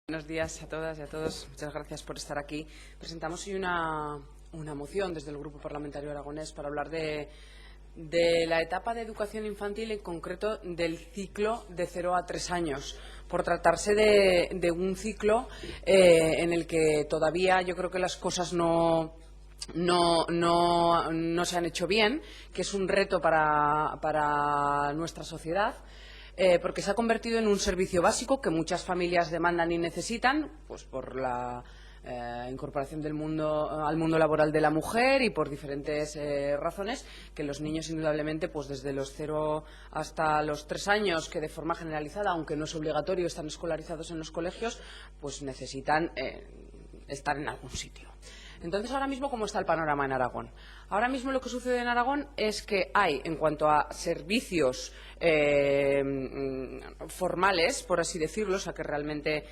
Buenos días a todas y a todos. Muchas gracias por estar aquí. Presentamos hoy una moción desde el Grupo Parlamentario Aragonés para hablar de la etapa de educación infantil, en concreto del ciclo de 0 a 3 años, por tratarse de un ciclo en el que todavía yo creo que las cosas no se han hecho bien, que es un reto para nuestra sociedad. Porque se ha convertido en un servicio básico que muchas familias demandan y necesitan, pues por la incorporación al mundo laboral de la mujer y por diferentes razones, que los niños indudablemente, pues desde los 0 hasta los 3 años, que de forma generalizada, aunque no es obligatorio, están escolarizados en los colegios, pues necesitan estar en algún sitio. Entonces, ahora mismo, ¿cómo está el panorama en Aragón? Ahora mismo lo que sucede en Aragón es que hay, en cuanto a servicios formales, por así decirlo, o sea que realmente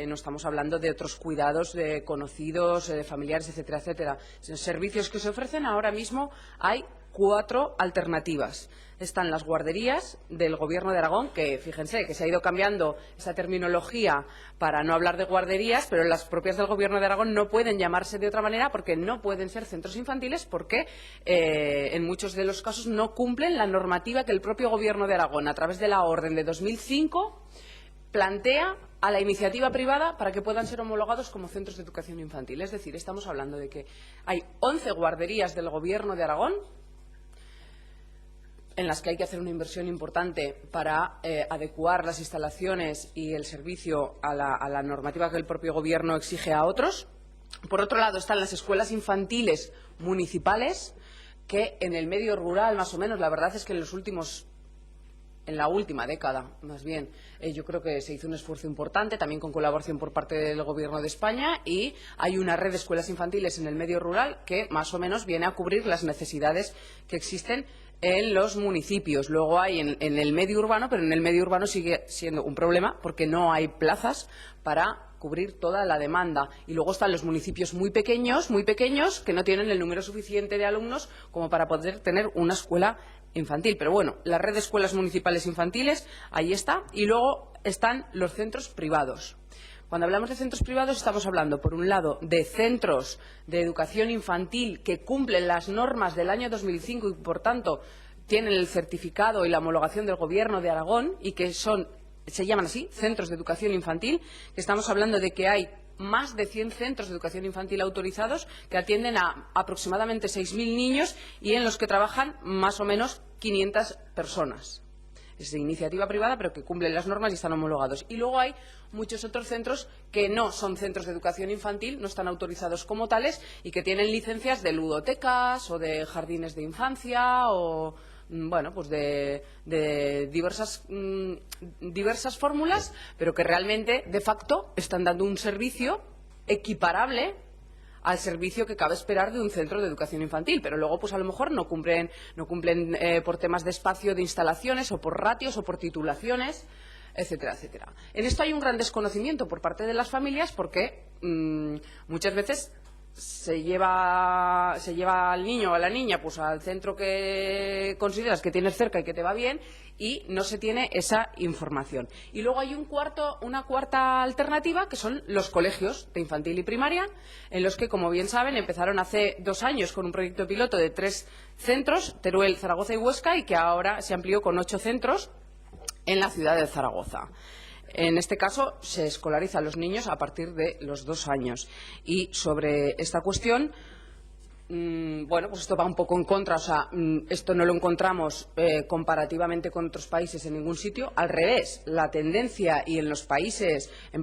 no estamos hablando de otros cuidados de conocidos, de familiares, etcétera, etcétera. Servicios que se ofrecen ahora mismo hay 4 alternativas. Están las guarderías del Gobierno de Aragón, que fíjense que se ha ido cambiando esa terminología para no hablar de guarderías, pero las propias del Gobierno de Aragón no pueden llamarse de otra manera porque no pueden ser centros infantiles, porque en muchos de los casos no cumplen la normativa que el propio Gobierno de Aragón, a través de la orden de 2005, plantea a la iniciativa privada para que puedan ser homologados como centros de educación infantil. Es decir, estamos hablando de que hay 11 guarderías del Gobierno de Aragón en las que hay que hacer una inversión importante para adecuar las instalaciones y el servicio a la normativa que el propio Gobierno exige a otros. Por otro lado, están las escuelas infantiles municipales, que en el medio rural, más o menos, la verdad es que en la última década, más bien, yo creo que se hizo un esfuerzo importante, también con colaboración por parte del Gobierno de España, y hay una red de escuelas infantiles en el medio rural que más o menos viene a cubrir las necesidades que existen en los municipios. Luego hay en el medio urbano, pero en el medio urbano sigue siendo un problema porque no hay plazas para cubrir toda la demanda. Y luego están los municipios muy pequeños, que no tienen el número suficiente de alumnos como para poder tener una escuela infantil. Pero bueno, la red de escuelas municipales infantiles, ahí está. Y luego están los centros privados. Cuando hablamos de centros privados estamos hablando, por un lado, de centros de educación infantil que cumplen las normas del año 2005 y, por tanto, tienen el certificado y la homologación del Gobierno de Aragón y que se llaman así, centros de educación infantil, que estamos hablando de que hay más de 100 centros de educación infantil autorizados que atienden a aproximadamente 6.000 niños y en los que trabajan más o menos 500 personas. Es de iniciativa privada, pero que cumplen las normas y están homologados. Y luego hay muchos otros centros que no son centros de educación infantil, no están autorizados como tales y que tienen licencias de ludotecas o de jardines de infancia o pues de diversas fórmulas, pero que realmente, de facto, están dando un servicio equiparable al servicio que cabe esperar de un centro de educación infantil, pero luego pues a lo mejor no cumplen por temas de espacio, de instalaciones, o por ratios, o por titulaciones, etcétera, etcétera. En esto hay un gran desconocimiento por parte de las familias porque muchas veces se lleva al niño o a la niña pues al centro que consideras que tienes cerca y que te va bien y no se tiene esa información. Y luego hay una cuarta alternativa, que son los colegios de infantil y primaria, en los que, como bien saben, empezaron hace 2 años con un proyecto piloto de 3 centros, Teruel, Zaragoza y Huesca, y que ahora se amplió con 8 centros en la ciudad de Zaragoza. En este caso, se escolariza a los niños a partir de los 2 años. Y sobre esta cuestión, pues esto va un poco en contra. O sea, esto no lo encontramos comparativamente con otros países en ningún sitio. Al revés, la tendencia y en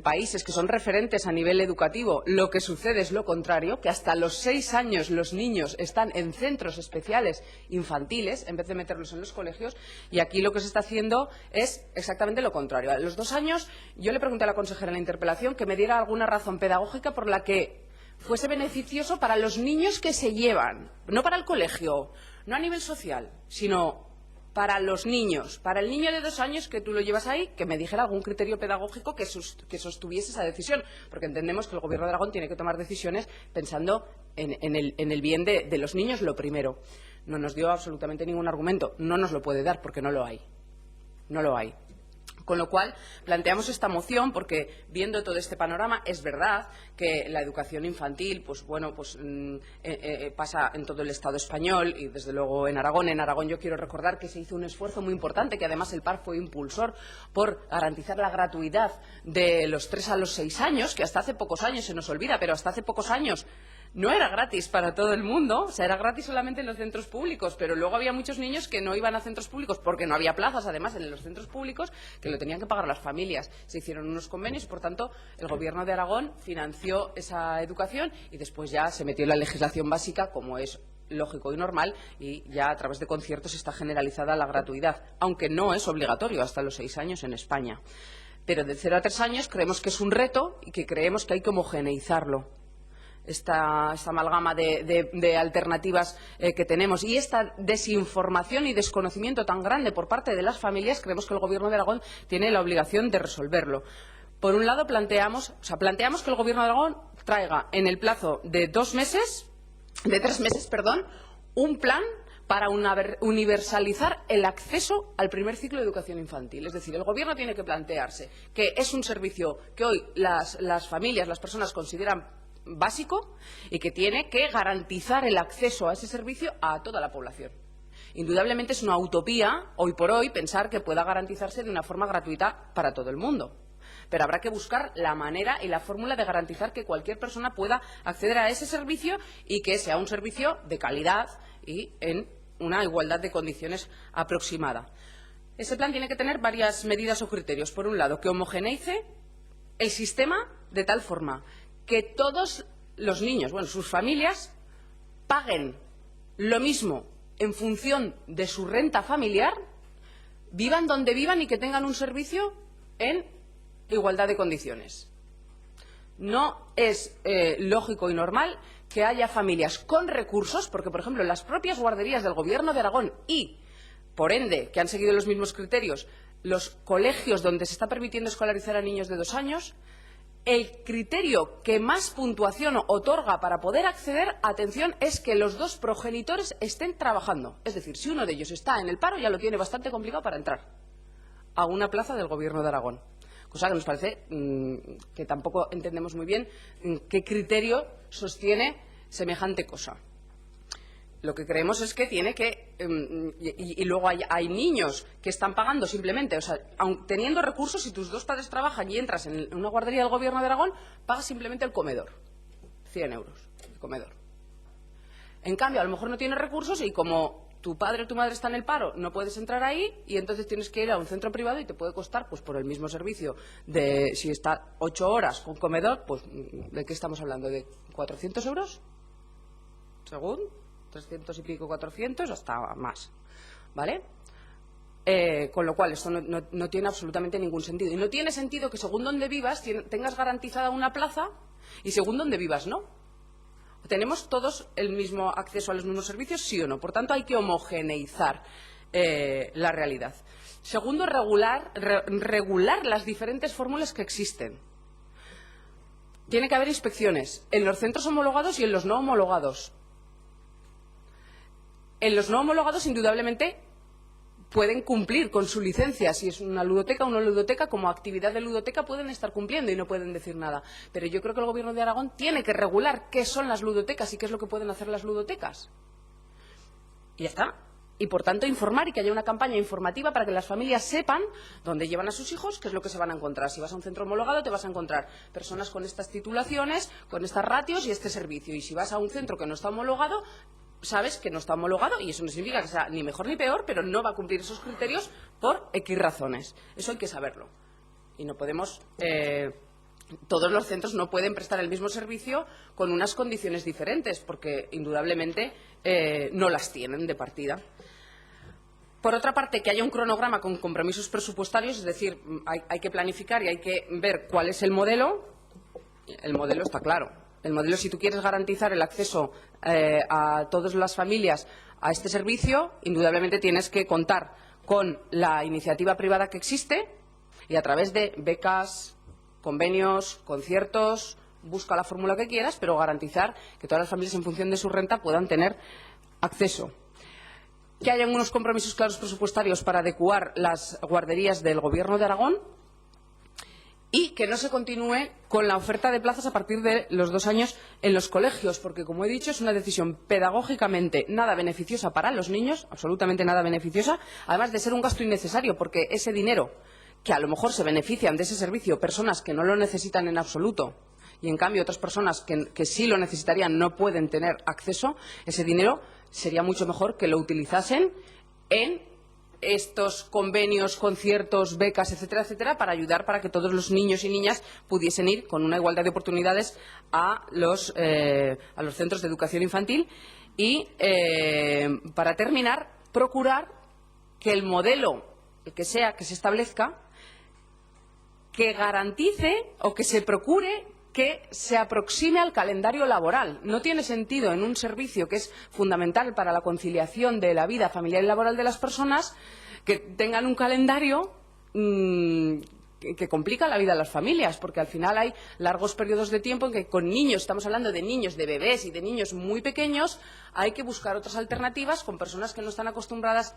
países que son referentes a nivel educativo, lo que sucede es lo contrario, que hasta los 6 años los niños están en centros especiales infantiles en vez de meterlos en los colegios, y aquí lo que se está haciendo es exactamente lo contrario. A los 2 años yo le pregunté a la consejera en la interpelación que me diera alguna razón pedagógica por la que fuese beneficioso para los niños que se llevan, no para el colegio, no a nivel social, sino para los niños, para el niño de 2 años que tú lo llevas ahí, que me dijera algún criterio pedagógico que sostuviese esa decisión, porque entendemos que el Gobierno de Aragón tiene que tomar decisiones pensando en el bien de los niños, lo primero. No nos dio absolutamente ningún argumento, no nos lo puede dar porque no lo hay. No lo hay. Con lo cual, planteamos esta moción porque, viendo todo este panorama, es verdad que la educación infantil, pasa en todo el Estado español y, desde luego, en Aragón. En Aragón yo quiero recordar que se hizo un esfuerzo muy importante, que además el PAR fue impulsor, por garantizar la gratuidad de los 3 a los 6 años, que hasta hace pocos años se nos olvida, pero hasta hace pocos años no era gratis para todo el mundo, o sea, era gratis solamente en los centros públicos, pero luego había muchos niños que no iban a centros públicos porque no había plazas, además, en los centros públicos, que lo tenían que pagar las familias. Se hicieron unos convenios, por tanto, el Gobierno de Aragón financió esa educación y después ya se metió en la legislación básica, como es lógico y normal, y ya a través de conciertos está generalizada la gratuidad, aunque no es obligatorio hasta los 6 años en España. Pero de 0 a 3 años creemos que es un reto y que creemos que hay que homogeneizarlo. Esta amalgama de alternativas que tenemos y esta desinformación y desconocimiento tan grande por parte de las familias, creemos que el Gobierno de Aragón tiene la obligación de resolverlo. Por un lado, planteamos que el Gobierno de Aragón traiga en el plazo de 3 meses, un plan para universalizar el acceso al primer ciclo de educación infantil. Es decir, el Gobierno tiene que plantearse que es un servicio que hoy las familias, las personas consideran básico y que tiene que garantizar el acceso a ese servicio a toda la población. Indudablemente es una utopía, hoy por hoy, pensar que pueda garantizarse de una forma gratuita para todo el mundo. Pero habrá que buscar la manera y la fórmula de garantizar que cualquier persona pueda acceder a ese servicio y que sea un servicio de calidad y en una igualdad de condiciones aproximada. Ese plan tiene que tener varias medidas o criterios. Por un lado, que homogeneice el sistema de tal forma que todos los niños, sus familias, paguen lo mismo en función de su renta familiar, vivan donde vivan y que tengan un servicio en igualdad de condiciones. No es lógico y normal que haya familias con recursos, porque, por ejemplo, las propias guarderías del Gobierno de Aragón y, por ende, que han seguido los mismos criterios, los colegios donde se está permitiendo escolarizar a niños de 2 años, el criterio que más puntuación otorga para poder acceder, atención, es que los 2 progenitores estén trabajando. Es decir, si uno de ellos está en el paro, ya lo tiene bastante complicado para entrar a una plaza del Gobierno de Aragón. Cosa que nos parece que tampoco entendemos muy bien qué criterio sostiene semejante cosa. Lo que creemos es que tiene que... y luego hay niños que están pagando simplemente, o sea, aun teniendo recursos, si tus 2 padres trabajan y entras en una guardería del Gobierno de Aragón, pagas simplemente el comedor, 100 euros el comedor. En cambio, a lo mejor no tienes recursos y como tu padre o tu madre está en el paro, no puedes entrar ahí y entonces tienes que ir a un centro privado y te puede costar, pues por el mismo servicio, de si está 8 horas con comedor, pues ¿de qué estamos hablando? ¿De 400 euros? Según... 300 y pico, 400, hasta más, ¿vale? Con lo cual, esto no tiene absolutamente ningún sentido. Y no tiene sentido que según donde vivas tengas garantizada una plaza y según donde vivas no. ¿Tenemos todos el mismo acceso a los mismos servicios, sí o no? Por tanto, hay que homogeneizar la realidad. Segundo, regular las diferentes fórmulas que existen. Tiene que haber inspecciones en los centros homologados y en los no homologados. En los no homologados, indudablemente, pueden cumplir con su licencia. Si es una ludoteca o una ludoteca, como actividad de ludoteca pueden estar cumpliendo y no pueden decir nada. Pero yo creo que el Gobierno de Aragón tiene que regular qué son las ludotecas y qué es lo que pueden hacer las ludotecas. Y ya está. Y, por tanto, informar y que haya una campaña informativa para que las familias sepan dónde llevan a sus hijos, qué es lo que se van a encontrar. Si vas a un centro homologado, te vas a encontrar personas con estas titulaciones, con estas ratios y este servicio. Y si vas a un centro que no está homologado, sabes que no está homologado y eso no significa que sea ni mejor ni peor, pero no va a cumplir esos criterios por X razones. Eso hay que saberlo. Y no podemos... todos los centros no pueden prestar el mismo servicio con unas condiciones diferentes, porque indudablemente no las tienen de partida. Por otra parte, que haya un cronograma con compromisos presupuestarios, es decir, hay que planificar y hay que ver cuál es el modelo. El modelo está claro. El modelo, si tú quieres garantizar el acceso a todas las familias a este servicio, indudablemente tienes que contar con la iniciativa privada que existe y a través de becas, convenios, conciertos, busca la fórmula que quieras, pero garantizar que todas las familias en función de su renta puedan tener acceso. que hayan unos compromisos claros presupuestarios para adecuar las guarderías del Gobierno de Aragón y que no se continúe con la oferta de plazas a partir de los 2 años en los colegios, porque, como he dicho, es una decisión pedagógicamente nada beneficiosa para los niños, absolutamente nada beneficiosa, además de ser un gasto innecesario, porque ese dinero, que a lo mejor se benefician de ese servicio personas que no lo necesitan en absoluto, y en cambio otras personas que sí lo necesitarían no pueden tener acceso, ese dinero sería mucho mejor que lo utilizasen en estos convenios, conciertos, becas, etcétera, etcétera, para ayudar para que todos los niños y niñas pudiesen ir con una igualdad de oportunidades a los centros de educación infantil. Y, para terminar, procurar que el modelo, el que sea, que se establezca, que garantice o que se procure que se aproxime al calendario laboral. No tiene sentido en un servicio que es fundamental para la conciliación de la vida familiar y laboral de las personas que tengan un calendario que complica la vida a las familias, porque al final hay largos periodos de tiempo en que con niños, estamos hablando de niños, de bebés y de niños muy pequeños, hay que buscar otras alternativas con personas que no están acostumbradas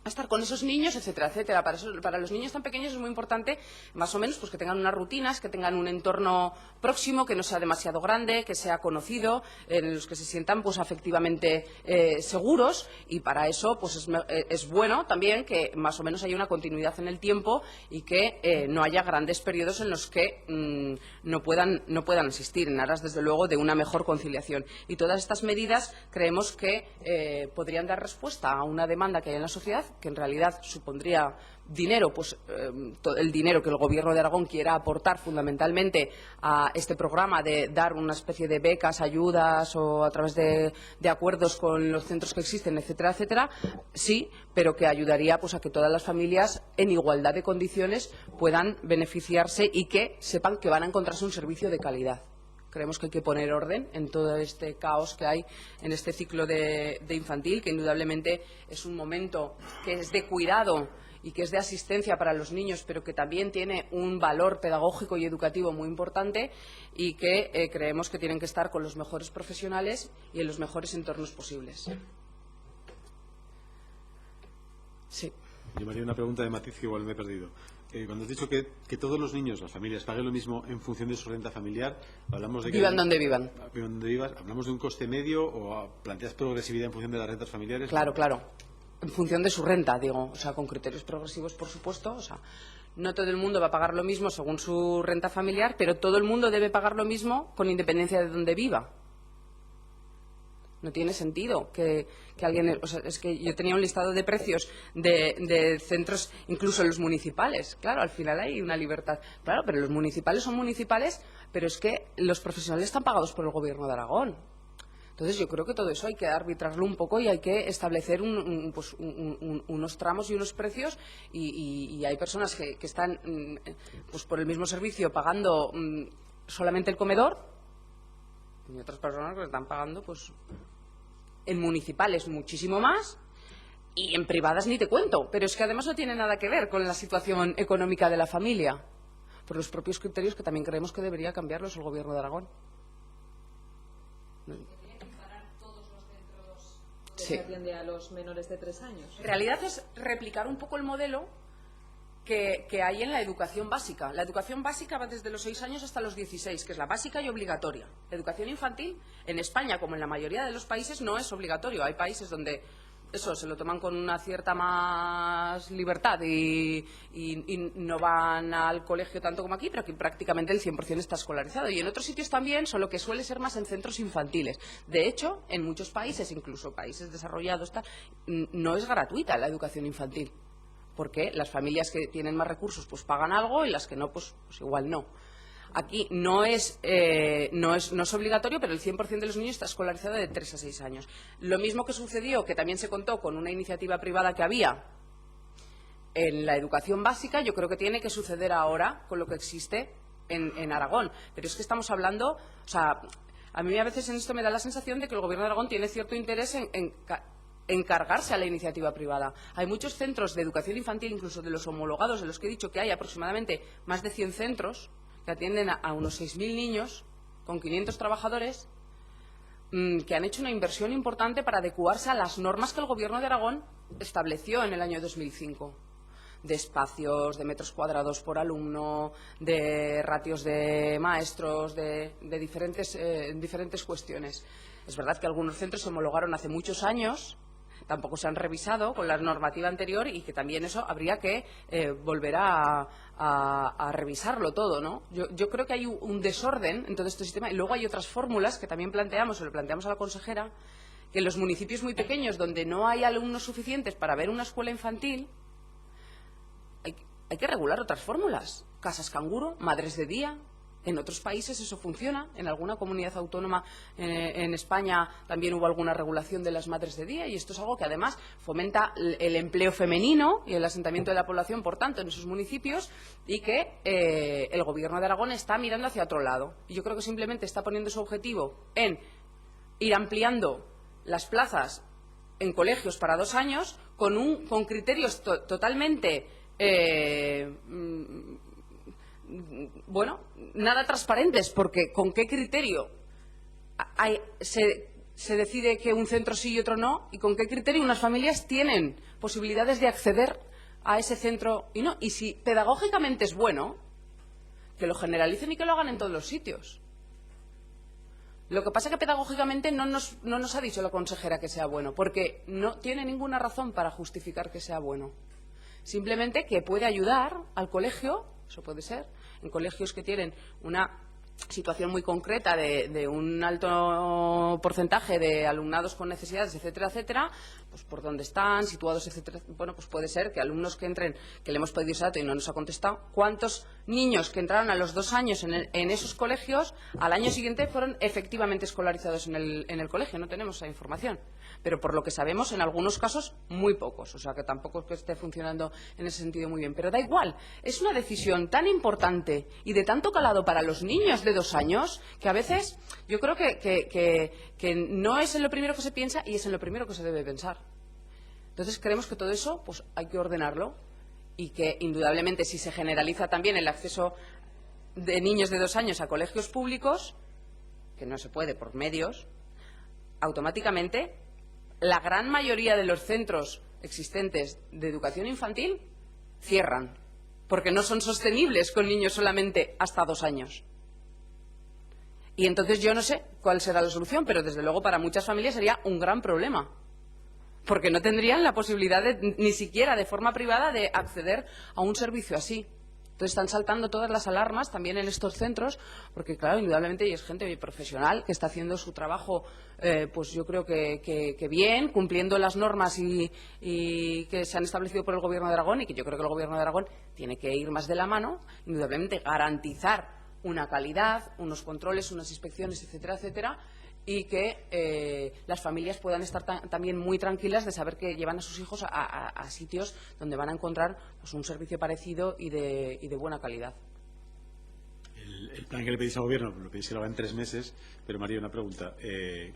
a estar con esos niños, etcétera, etcétera. Para los niños tan pequeños es muy importante, más o menos, pues que tengan unas rutinas, que tengan un entorno próximo, que no sea demasiado grande, que sea conocido, en los que se sientan pues afectivamente seguros, y para eso pues es bueno también que más o menos haya una continuidad en el tiempo y que no haya grandes periodos en los que no puedan asistir, en aras, desde luego, de una mejor conciliación. Y todas estas medidas creemos que podrían dar respuesta a una demanda que hay en la sociedad, que en realidad supondría dinero, pues el dinero que el Gobierno de Aragón quiera aportar fundamentalmente a este programa de dar una especie de becas, ayudas o a través de acuerdos con los centros que existen, etcétera, etcétera, sí, pero que ayudaría pues a que todas las familias en igualdad de condiciones puedan beneficiarse y que sepan que van a encontrarse un servicio de calidad. Creemos que hay que poner orden en todo este caos que hay en este ciclo de infantil, que indudablemente es un momento que es de cuidado y que es de asistencia para los niños, pero que también tiene un valor pedagógico y educativo muy importante, y que creemos que tienen que estar con los mejores profesionales y en los mejores entornos posibles. Sí. Yo me haría una pregunta de matiz que igual me he perdido. Cuando has dicho que todos los niños, las familias, paguen lo mismo en función de su renta familiar, hablamos de que... Vivan donde vivan. Vivan donde vivas. ¿Hablamos de un coste medio o planteas progresividad en función de las rentas familiares? Claro, claro. En función de su renta, digo. O sea, con criterios progresivos, por supuesto. O sea, no todo el mundo va a pagar lo mismo según su renta familiar, pero todo el mundo debe pagar lo mismo con independencia de donde viva. No tiene sentido que alguien... O sea, es que yo tenía un listado de precios de centros, incluso los municipales. Claro, al final hay una libertad. Claro, pero los municipales son municipales, pero es que los profesionales están pagados por el Gobierno de Aragón. Entonces, yo creo que todo eso hay que arbitrarlo un poco y hay que establecer unos tramos y unos precios, y hay personas que están pues por el mismo servicio pagando solamente el comedor, y otras personas que están pagando pues en municipales muchísimo más, y en privadas ni te cuento. Pero es que además no tiene nada que ver con la situación económica de la familia, por los propios criterios que también creemos que debería cambiarlos el Gobierno de Aragón. Que se atiende a los menores de 3 años. En realidad es replicar un poco el modelo que hay en la educación básica. La educación básica va desde los 6 años hasta los 16, que es la básica y obligatoria. La educación infantil, en España, como en la mayoría de los países, no es obligatorio. Hay países donde eso se lo toman con una cierta más libertad y no van al colegio tanto como aquí, pero aquí prácticamente el 100% está escolarizado. Y en otros sitios también, solo que suele ser más en centros infantiles. De hecho, en muchos países, incluso países desarrollados, no es gratuita la educación infantil, porque las familias que tienen más recursos pues pagan algo y las que no, pues igual no. Aquí no es obligatorio, pero el 100% de los niños está escolarizado de 3 a 6 años. Lo mismo que sucedió, que también se contó con una iniciativa privada que había en la educación básica, yo creo que tiene que suceder ahora con lo que existe en Aragón. Pero es que estamos hablando, o sea, a mí a veces en esto me da la sensación de que el Gobierno de Aragón tiene cierto interés en cargarse a la iniciativa privada. Hay muchos centros de educación infantil, incluso de los homologados, de los que he dicho que hay aproximadamente más de 100 centros, que atienden a unos 6.000 niños con 500 trabajadores, que han hecho una inversión importante para adecuarse a las normas que el Gobierno de Aragón estableció en el año 2005, de espacios, de metros cuadrados por alumno, de ratios de maestros, de diferentes cuestiones. Es verdad que algunos centros se homologaron hace muchos años, tampoco se han revisado con la normativa anterior y que también eso habría que volver a revisarlo todo, ¿no? Yo creo que hay un desorden en todo este sistema y luego hay otras fórmulas que también planteamos, o le planteamos a la consejera, que en los municipios muy pequeños donde no hay alumnos suficientes para ver una escuela infantil, hay que regular otras fórmulas. Casas canguro, madres de día. En otros países eso funciona. En alguna comunidad autónoma en España también hubo alguna regulación de las madres de día y esto es algo que además fomenta el empleo femenino y el asentamiento de la población, por tanto, en esos municipios y que el Gobierno de Aragón está mirando hacia otro lado. Y yo creo que simplemente está poniendo su objetivo en ir ampliando las plazas en colegios para 2 años con criterios totalmente nada transparentes, porque ¿con qué criterio se decide que un centro sí y otro no? ¿Y con qué criterio unas familias tienen posibilidades de acceder a ese centro y no? Y si pedagógicamente es bueno, que lo generalicen y que lo hagan en todos los sitios. Lo que pasa es que pedagógicamente no nos ha dicho la consejera que sea bueno, porque no tiene ninguna razón para justificar que sea bueno. Simplemente que puede ayudar al colegio, eso puede ser, en colegios que tienen una situación muy concreta de un alto porcentaje de alumnados con necesidades, etcétera, etcétera, pues por dónde están situados, etcétera. Bueno, pues puede ser que alumnos que entren, que le hemos pedido ese dato y no nos ha contestado, ¿cuántos niños que entraron a los 2 años en esos colegios al año siguiente fueron efectivamente escolarizados en el colegio? No tenemos esa información. Pero por lo que sabemos, en algunos casos, muy pocos. O sea, que tampoco es que esté funcionando en ese sentido muy bien. Pero da igual. Es una decisión tan importante y de tanto calado para los niños de 2 años que a veces yo creo que no es en lo primero que se piensa y es en lo primero que se debe pensar. Entonces, creemos que todo eso pues hay que ordenarlo y que, indudablemente, si se generaliza también el acceso de niños de 2 años a colegios públicos, que no se puede por medios, automáticamente la gran mayoría de los centros existentes de educación infantil cierran, porque no son sostenibles con niños solamente hasta 2 años. Y entonces yo no sé cuál será la solución, pero desde luego para muchas familias sería un gran problema, porque no tendrían la posibilidad ni siquiera de forma privada de acceder a un servicio así. Entonces están saltando todas las alarmas también en estos centros, porque claro, indudablemente y es gente profesional que está haciendo su trabajo, pues yo creo que bien, cumpliendo las normas y que se han establecido por el Gobierno de Aragón y que yo creo que el Gobierno de Aragón tiene que ir más de la mano, indudablemente garantizar una calidad, unos controles, unas inspecciones, etcétera, etcétera, y que las familias puedan estar también muy tranquilas de saber que llevan a sus hijos a sitios donde van a encontrar pues, un servicio parecido y de buena calidad. El plan que le pedís al Gobierno lo pedís que lo haga en 3 meses, pero María, una pregunta.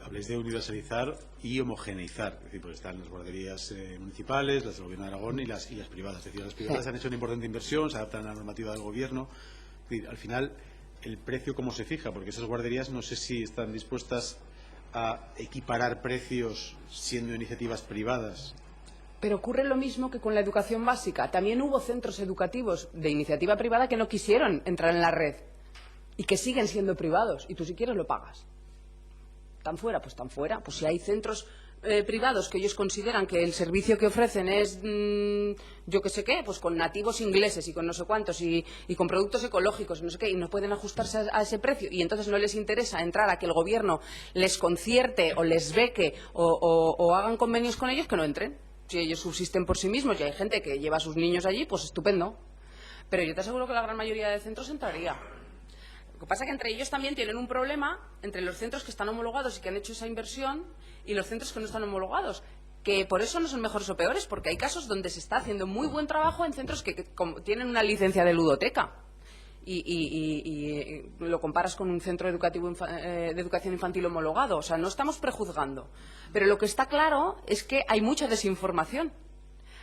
Habléis de universalizar y homogeneizar. Es decir, pues están las guarderías municipales, las del Gobierno de Aragón y las privadas. Es decir, las privadas Sí. han hecho una importante inversión, se adaptan a la normativa del Gobierno. Es decir, al final, el precio cómo se fija, porque esas guarderías no sé si están dispuestas a equiparar precios siendo iniciativas privadas. Pero ocurre lo mismo que con la educación básica. También hubo centros educativos de iniciativa privada que no quisieron entrar en la red y que siguen siendo privados. Y tú si quieres lo pagas. ¿Están fuera? Pues están fuera. Pues si hay centros privados que ellos consideran que el servicio que ofrecen es yo que sé qué, pues con nativos ingleses y con no sé cuántos y con productos ecológicos y no sé qué, y no pueden ajustarse a ese precio y entonces no les interesa entrar a que el Gobierno les concierte o les beque o hagan convenios con ellos, que no entren. Si ellos subsisten por sí mismos y hay gente que lleva a sus niños allí, pues estupendo. Pero yo te aseguro que la gran mayoría de centros entraría. Lo que pasa es que entre ellos también tienen un problema, entre los centros que están homologados y que han hecho esa inversión y los centros que no están homologados, que por eso no son mejores o peores, porque hay casos donde se está haciendo muy buen trabajo en centros que tienen una licencia de ludoteca y lo comparas con un centro educativo de educación infantil homologado. O sea, no estamos prejuzgando. Pero lo que está claro es que hay mucha desinformación.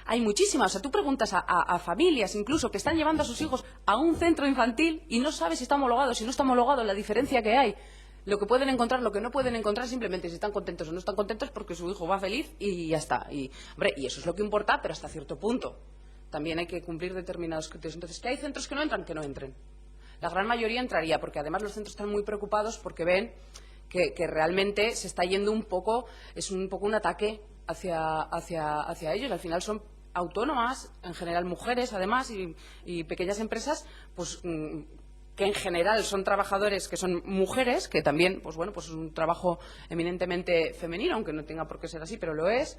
Hay muchísimas. O sea, tú preguntas a familias incluso que están llevando a sus hijos a un centro infantil y no sabes si está homologado, si no está homologado, la diferencia que hay. lo que pueden encontrar, lo que no pueden encontrar, simplemente si están contentos o no están contentos porque su hijo va feliz y ya está. Y, hombre, y eso es lo que importa, pero hasta cierto punto. También hay que cumplir determinados criterios. Entonces, ¿que hay centros que no entran? Que no entren. La gran mayoría entraría, porque además los centros están muy preocupados porque ven que realmente se está yendo un poco, es un poco un ataque hacia ellos. Al final son autónomas, en general mujeres además, y pequeñas empresas, pues que en general son trabajadores que son mujeres, que también, pues bueno, pues es un trabajo eminentemente femenino, aunque no tenga por qué ser así, pero lo es,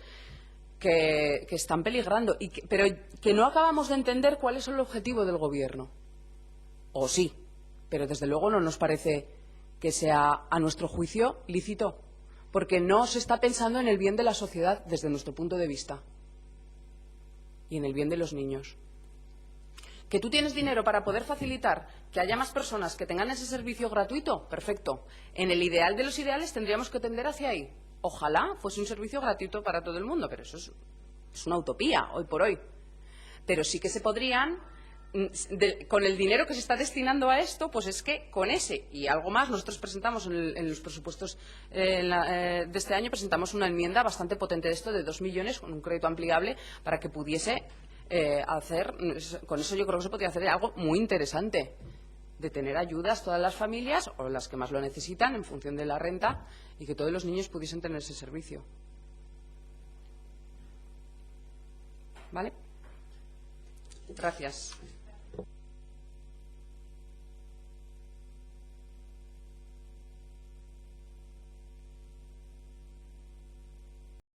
que están peligrando, pero que no acabamos de entender cuál es el objetivo del Gobierno. O sí, pero desde luego no nos parece que sea, a nuestro juicio, lícito, porque no se está pensando en el bien de la sociedad desde nuestro punto de vista y en el bien de los niños. ¿Que tú tienes dinero para poder facilitar que haya más personas que tengan ese servicio gratuito? Perfecto. En el ideal de los ideales tendríamos que tender hacia ahí. Ojalá fuese un servicio gratuito para todo el mundo, pero eso es una utopía hoy por hoy. Pero sí que se podrían, con el dinero que se está destinando a esto, pues es que con ese y algo más, nosotros presentamos en los presupuestos de este año, presentamos una enmienda bastante potente de esto, de 2 millones, con un crédito ampliable, para que pudiese hacer, con eso yo creo que se podría hacer algo muy interesante, de tener ayudas todas las familias o las que más lo necesitan en función de la renta y que todos los niños pudiesen tener ese servicio. ¿Vale? Gracias.